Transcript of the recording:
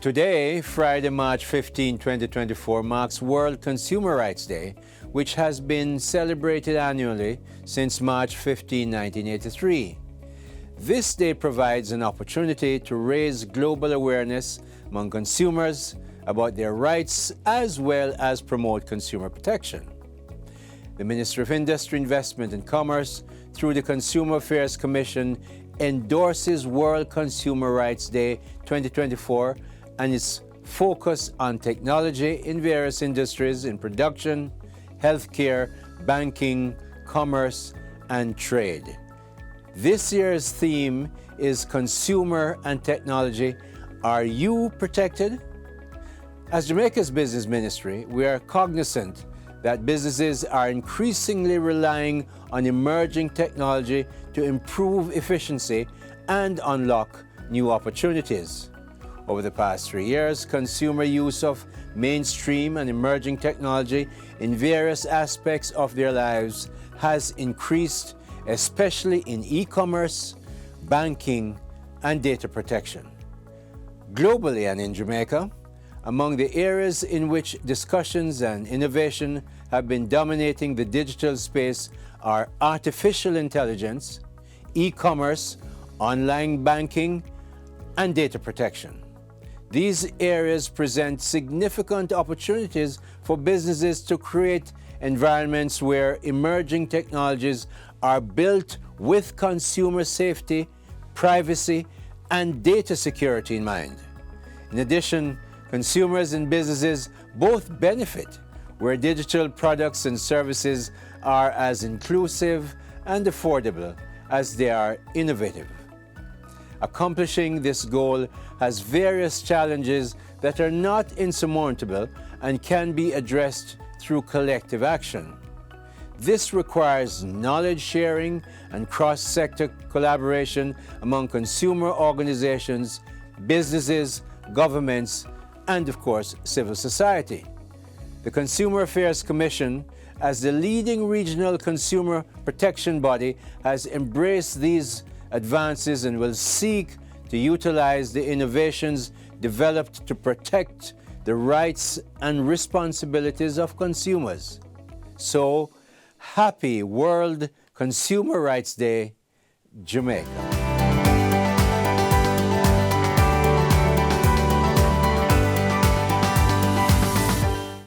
Today, Friday, March 15, 2024, marks World Consumer Rights Day, which has been celebrated annually since March 15, 1983. This day provides an opportunity to raise global awareness among consumers about their rights as well as promote consumer protection. The Ministry of Industry, Investment and Commerce, through the Consumer Affairs Commission, endorses World Consumer Rights Day 2024 and its focus on technology in various industries in production, healthcare, banking, commerce, and trade. This year's theme is Consumer and Technology. Are you protected? As Jamaica's business ministry, we are cognizant that businesses are increasingly relying on emerging technology to improve efficiency and unlock new opportunities. Over the past 3 years, consumer use of mainstream and emerging technology in various aspects of their lives has increased, especially in e-commerce, banking, and data protection. Globally and in Jamaica, among the areas in which discussions and innovation have been dominating the digital space are artificial intelligence, e-commerce, online banking, and data protection. These areas present significant opportunities for businesses to create environments where emerging technologies are built with consumer safety, privacy, and data security in mind. In addition, consumers and businesses both benefit where digital products and services are as inclusive and affordable as they are innovative. Accomplishing this goal has various challenges that are not insurmountable and can be addressed through collective action. This requires knowledge sharing and cross-sector collaboration among consumer organizations, businesses, governments, and of course, civil society. The Consumer Affairs Commission, as the leading regional consumer protection body, has embraced these advances and will seek to utilize the innovations developed to protect the rights and responsibilities of consumers. So, happy World Consumer Rights Day, Jamaica.